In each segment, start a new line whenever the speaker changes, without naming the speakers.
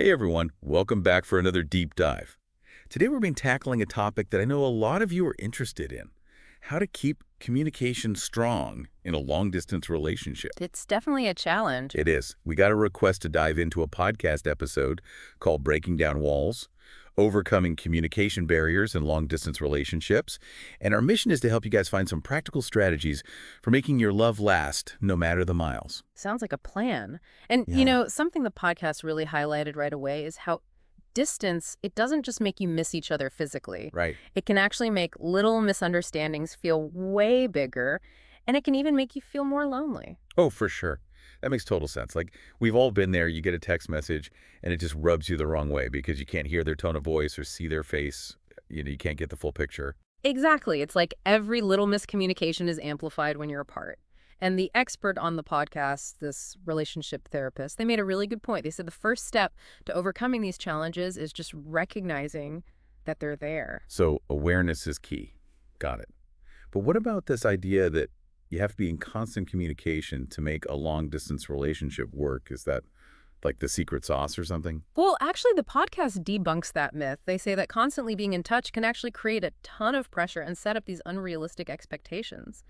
Hey everyone, welcome back for another deep dive. Today we're being tackling a topic that I know a lot of you are interested in. How to keep communication strong in a long-distance relationship.
It's definitely a challenge.
It is. We got a request to dive into a podcast episode called Breaking Down Walls, Overcoming Communication Barriers in Long-Distance Relationships. And our mission is to help you guys find some practical strategies for making your love last no matter the miles.
Sounds like a plan. And,
Yeah,
something the podcast really highlighted right away is how distance, it doesn't just make you miss each other physically.
right.
It can actually make little misunderstandings feel way bigger, and it can even make you feel more lonely.
Oh, for sure. That makes total sense. Like, we've all been there. You get a text message, and it just rubs you the wrong way because you can't hear their tone of voice or see their face. You can't get the full picture.
Exactly. It's like every little miscommunication is amplified when you're apart. And the expert on the podcast, this relationship therapist, they made a really good point. They said the first step to overcoming these challenges is just recognizing that they're there.
So awareness is key. Got it. But what about this idea that you have to be in constant communication to make a long-distance relationship work? Is that like the secret sauce or something?
Well, actually, the podcast debunks that myth. They say that constantly being in touch can actually create a ton of pressure and set up these unrealistic expectations.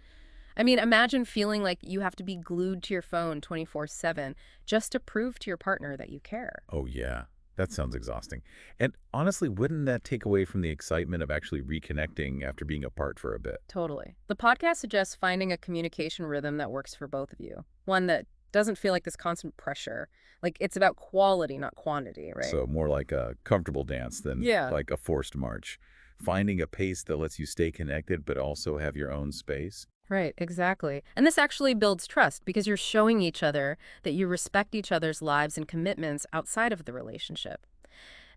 I mean, imagine feeling like you have to be glued to your phone 24/7 just to prove to your partner that you care.
Oh, yeah. That sounds exhausting. And honestly, wouldn't that take away from the excitement of actually reconnecting after being apart for a bit?
Totally. The podcast suggests finding a communication rhythm that works for both of you. One that doesn't feel like this constant pressure. Like it's about quality, not quantity, right?
So more like a comfortable dance than
Yeah.
like a forced march. Finding a pace that lets you stay connected but also have your own space.
Right, exactly. And this actually builds trust because you're showing each other that you respect each other's lives and commitments outside of the relationship.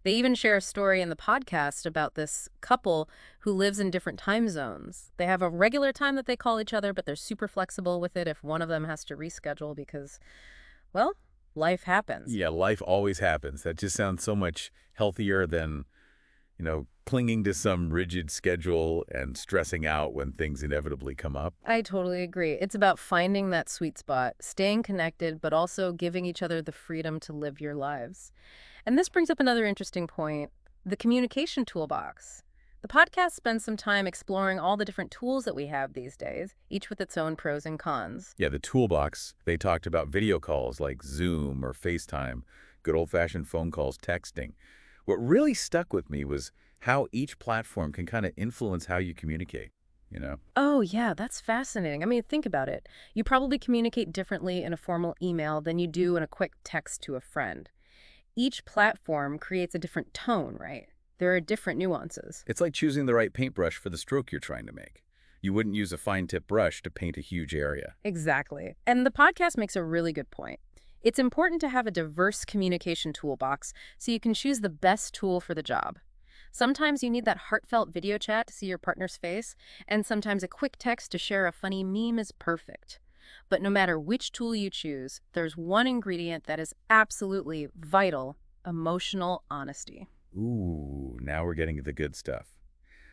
They even share a story in the podcast about this couple who lives in different time zones. They have a regular time that they call each other, but they're super flexible with it if one of them has to reschedule because, well, life happens.
Yeah, life always happens. That just sounds so much healthier than, clinging to some rigid schedule and stressing out when things inevitably come up.
I totally agree. It's about finding that sweet spot, staying connected, but also giving each other the freedom to live your lives. And this brings up another interesting point, the communication toolbox. The podcast spends some time exploring all the different tools that we have these days, each with its own pros and cons.
Yeah, the toolbox, they talked about video calls like Zoom or FaceTime, good old-fashioned phone calls, texting. What really stuck with me was how each platform can kind of influence how you communicate.
Oh, yeah, that's fascinating. I mean, think about it. You probably communicate differently in a formal email than you do in a quick text to a friend. Each platform creates a different tone, right? There are different nuances.
It's like choosing the right paintbrush for the stroke you're trying to make. You wouldn't use a fine-tip brush to paint a huge area.
Exactly. And the podcast makes a really good point. It's important to have a diverse communication toolbox so you can choose the best tool for the job. Sometimes you need that heartfelt video chat to see your partner's face, and sometimes a quick text to share a funny meme is perfect. But no matter which tool you choose, there's one ingredient that is absolutely vital: emotional honesty.
Ooh, now we're getting to the good stuff.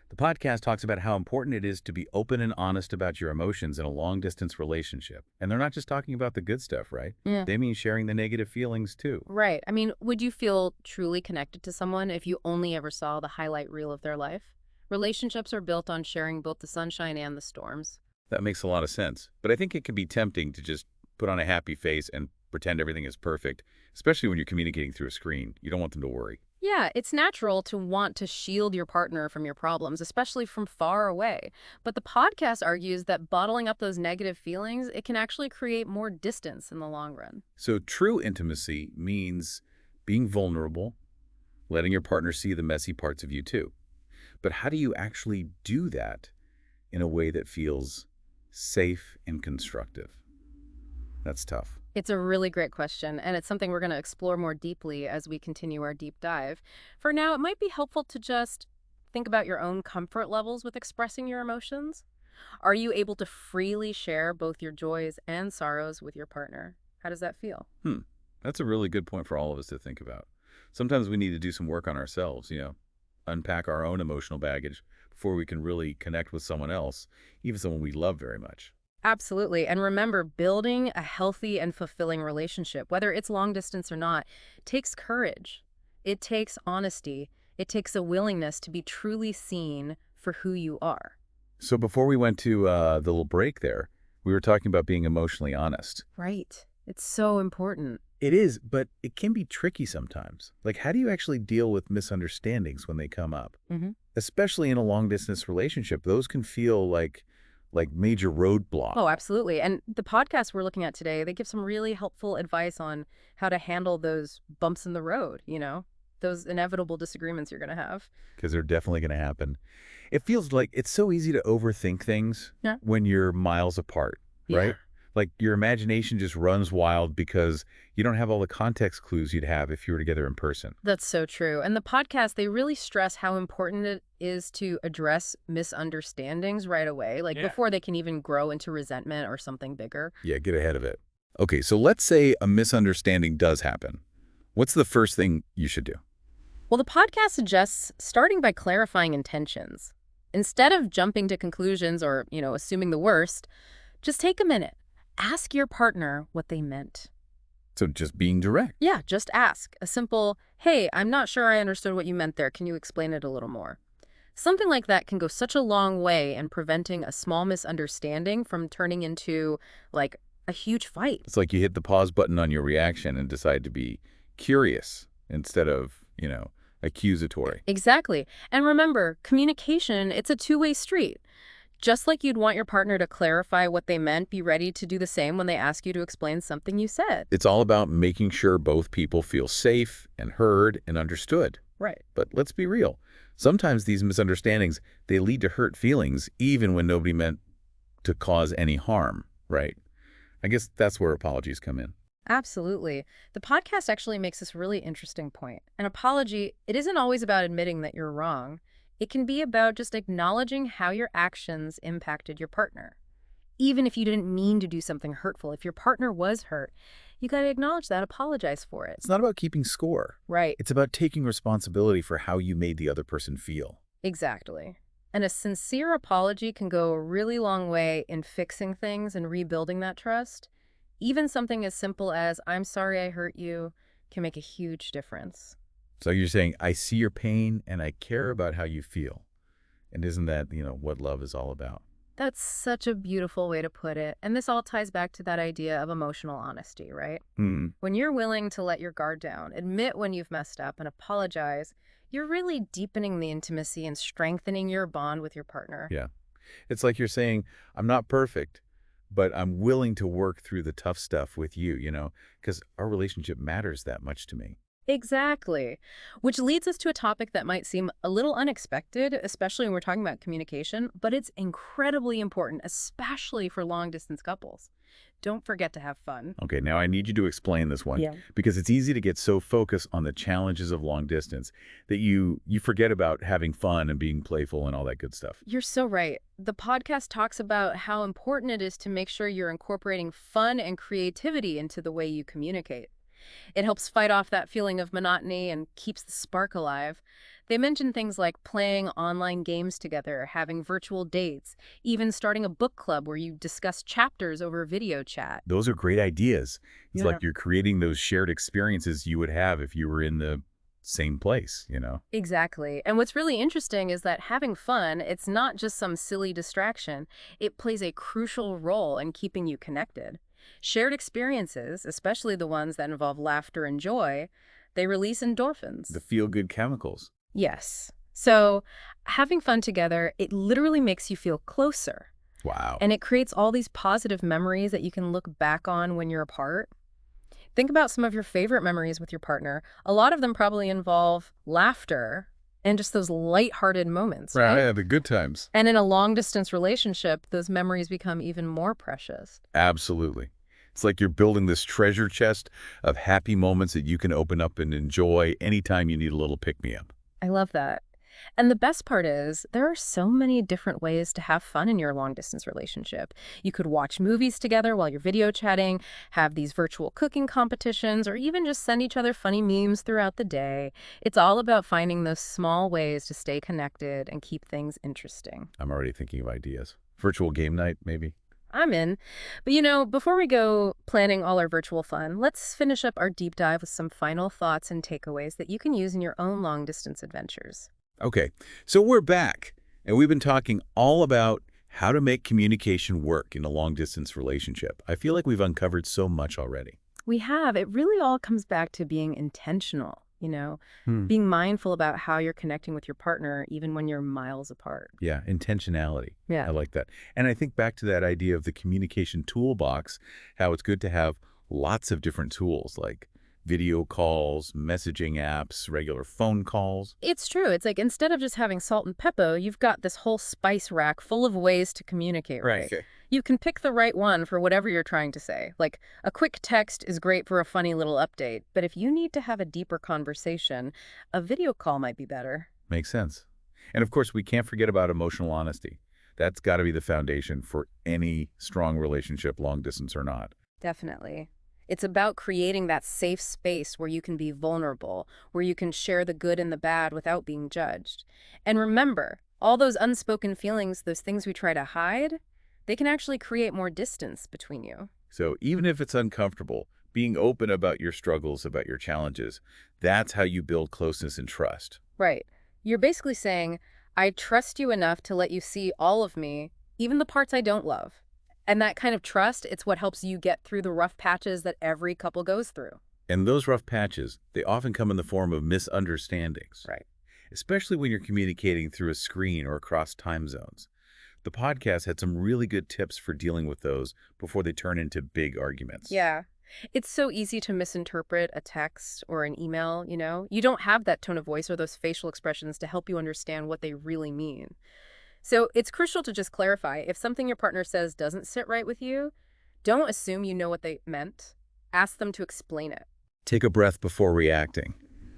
The podcast talks about how important it is to be open and honest about your emotions in a long-distance relationship. And they're not just talking about the good stuff, right?
Yeah.
They mean sharing the negative feelings, too.
Right. I mean, would you feel truly connected to someone if you only ever saw the highlight reel of their life? Relationships are built on sharing both the sunshine and the storms.
That makes a lot of sense. But I think it can be tempting to just put on a happy face and pretend everything is perfect, especially when you're communicating through a screen. You don't want them to worry.
Yeah, it's natural to want to shield your partner from your problems, especially from far away. But the podcast argues that bottling up those negative feelings, it can actually create more distance in the long run.
So true intimacy means being vulnerable, letting your partner see the messy parts of you, too. But how do you actually do that in a way that feels safe and constructive? That's tough.
It's a really great question, and it's something we're going to explore more deeply as we continue our deep dive. For now, it might be helpful to just think about your own comfort levels with expressing your emotions. Are you able to freely share both your joys and sorrows with your partner? How does that feel?
That's a really good point for all of us to think about. Sometimes we need to do some work on ourselves, unpack our own emotional baggage before we can really connect with someone else, even someone we love very much.
Absolutely. And remember, building a healthy and fulfilling relationship, whether it's long distance or not, takes courage. It takes honesty. It takes a willingness to be truly seen for who you are.
So before we went to the little break there, we were talking about being emotionally honest.
Right. It's so important.
It is, but it can be tricky sometimes. Like, how do you actually deal with misunderstandings when they come up?
Hmm.
Especially in a long-distance relationship, those can feel like major roadblocks.
Oh, absolutely. And the podcast we're looking at today, they give some really helpful advice on how to handle those bumps in the road, those inevitable disagreements you're going to have.
Because they're definitely going to happen. It feels like it's so easy to overthink things
Yeah.
when you're miles apart, right?
Yeah.
Like your imagination just runs wild because you don't have all the context clues you'd have if you were together in person.
That's so true. And the podcast, they really stress how important it is to address misunderstandings right away, like
Yeah.
before they can even grow into resentment or something bigger.
Yeah, get ahead of it. Okay, so let's say a misunderstanding does happen. What's the first thing you should do?
Well, the podcast suggests starting by clarifying intentions. Instead of jumping to conclusions or, assuming the worst, just take a minute. Ask your partner what they meant.
So just being direct.
Yeah, just ask. A simple, hey, I'm not sure I understood what you meant there. Can you explain it a little more? Something like that can go such a long way in preventing a small misunderstanding from turning into, like, a huge fight.
It's like you hit the pause button on your reaction and decide to be curious instead of, accusatory.
Exactly. And remember, communication, it's a two-way street. Just like you'd want your partner to clarify what they meant, be ready to do the same when they ask you to explain something you said.
It's all about making sure both people feel safe and heard and understood.
Right.
But let's be real. Sometimes these misunderstandings, they lead to hurt feelings even when nobody meant to cause any harm, right? I guess that's where apologies come in.
Absolutely. The podcast actually makes this really interesting point. An apology, it isn't always about admitting that you're wrong. It can be about just acknowledging how your actions impacted your partner. Even if you didn't mean to do something hurtful, if your partner was hurt, you got to acknowledge that, apologize for it.
It's not about keeping score.
Right.
It's about taking responsibility for how you made the other person feel.
Exactly. And a sincere apology can go a really long way in fixing things and rebuilding that trust. Even something as simple as, I'm sorry I hurt you, can make a huge difference.
So you're saying, I see your pain and I care about how you feel. And isn't that, what love is all about?
That's such a beautiful way to put it. And this all ties back to that idea of emotional honesty, right? When you're willing to let your guard down, admit when you've messed up, and apologize, you're really deepening the intimacy and strengthening your bond with your partner.
Yeah. It's like you're saying, I'm not perfect, but I'm willing to work through the tough stuff with you, because our relationship matters that much to me.
Exactly. Which leads us to a topic that might seem a little unexpected, especially when we're talking about communication, but it's incredibly important, especially for long-distance couples. Don't forget to have fun.
Okay, now I need you to explain this one, because it's easy to get so focused on the challenges of long distance that you forget about having fun and being playful and all that good stuff.
You're so right. The podcast talks about how important it is to make sure you're incorporating fun and creativity into the way you communicate. It helps fight off that feeling of monotony and keeps the spark alive. They mention things like playing online games together, having virtual dates, even starting a book club where you discuss chapters over video chat.
Those are great ideas. It's
Yeah.
like you're creating those shared experiences you would have if you were in the same place,
Exactly. And what's really interesting is that having fun, it's not just some silly distraction. It plays a crucial role in keeping you connected. Shared experiences, especially the ones that involve laughter and joy, they release endorphins.
The feel-good chemicals.
Yes. So having fun together, it literally makes you feel closer.
Wow.
And it creates all these positive memories that you can look back on when you're apart. Think about some of your favorite memories with your partner. A lot of them probably involve laughter and just those lighthearted moments, right?
Yeah, the good times.
And in a long-distance relationship, those memories become even more precious.
Absolutely. It's like you're building this treasure chest of happy moments that you can open up and enjoy anytime you need a little pick-me-up.
I love that. And the best part is, there are so many different ways to have fun in your long-distance relationship. You could watch movies together while you're video chatting, have these virtual cooking competitions, or even just send each other funny memes throughout the day. It's all about finding those small ways to stay connected and keep things interesting.
I'm already thinking of ideas. Virtual game night, maybe?
I'm in. But before we go planning all our virtual fun, let's finish up our deep dive with some final thoughts and takeaways that you can use in your own long distance adventures.
Okay, so we're back, and we've been talking all about how to make communication work in a long-distance relationship. I feel like we've uncovered so much already.
We have. It really all comes back to being intentional,
Hmm.
being mindful about how you're connecting with your partner, even when you're miles apart.
Yeah, intentionality.
Yeah.
I like that. And I think back to that idea of the communication toolbox, how it's good to have lots of different tools like video calls, messaging apps, regular phone calls.
It's true. It's like instead of just having salt and pepper, you've got this whole spice rack full of ways to communicate, right?
Okay.
You can pick the right one for whatever you're trying to say. Like a quick text is great for a funny little update, but if you need to have a deeper conversation, a video call might be better.
Makes sense. And of course, we can't forget about emotional honesty. That's got to be the foundation for any strong relationship, long distance or not.
Definitely. It's about creating that safe space where you can be vulnerable, where you can share the good and the bad without being judged. And remember, all those unspoken feelings, those things we try to hide, they can actually create more distance between you.
So even if it's uncomfortable, being open about your struggles, about your challenges, that's how you build closeness and trust.
Right. You're basically saying, I trust you enough to let you see all of me, even the parts I don't love. And that kind of trust, it's what helps you get through the rough patches that every couple goes through.
And those rough patches, they often come in the form of misunderstandings,
Right.
especially when you're communicating through a screen or across time zones. The podcast had some really good tips for dealing with those before they turn into big arguments.
Yeah. It's so easy to misinterpret a text or an email. You don't have that tone of voice or those facial expressions to help you understand what they really mean. So it's crucial to just clarify. If something your partner says doesn't sit right with you, don't assume you know what they meant. Ask them to explain it.
Take a breath before reacting.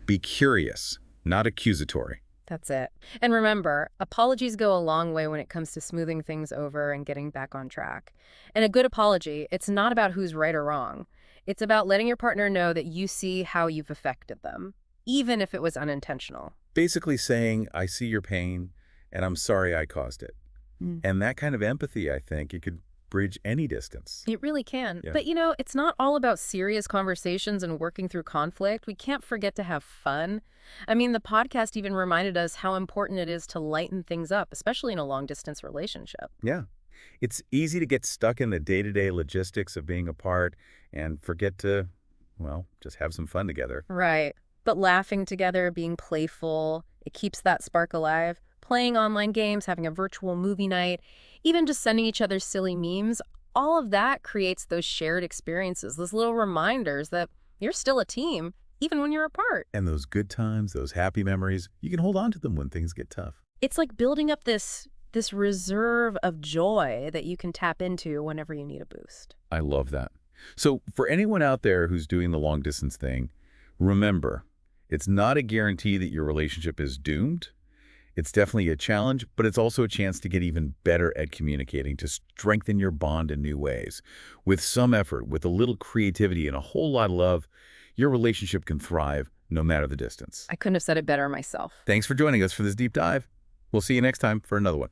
Be curious, not accusatory.
That's it. And remember, apologies go a long way when it comes to smoothing things over and getting back on track. And a good apology, it's not about who's right or wrong. It's about letting your partner know that you see how you've affected them, even if it was unintentional.
Basically saying, I see your pain, and I'm sorry I caused it. And that kind of empathy, I think, it could bridge any distance.
It really can.
Yeah.
But it's not all about serious conversations and working through conflict. We can't forget to have fun. I mean, the podcast even reminded us how important it is to lighten things up, especially in a long-distance relationship.
Yeah. It's easy to get stuck in the day-to-day logistics of being apart and forget to, well, just have some fun together.
Right. But laughing together, being playful, it keeps that spark alive. Playing online games, having a virtual movie night, even just sending each other silly memes, all of that creates those shared experiences, those little reminders that you're still a team, even when you're apart.
And those good times, those happy memories, you can hold on to them when things get tough.
It's like building up this reserve of joy that you can tap into whenever you need a boost.
I love that. So for anyone out there who's doing the long distance thing, remember, it's not a guarantee that your relationship is doomed. It's definitely a challenge, but it's also a chance to get even better at communicating, to strengthen your bond in new ways. With some effort, with a little creativity and a whole lot of love, your relationship can thrive no matter the distance.
I couldn't have said it better myself.
Thanks for joining us for this deep dive. We'll see you next time for another one.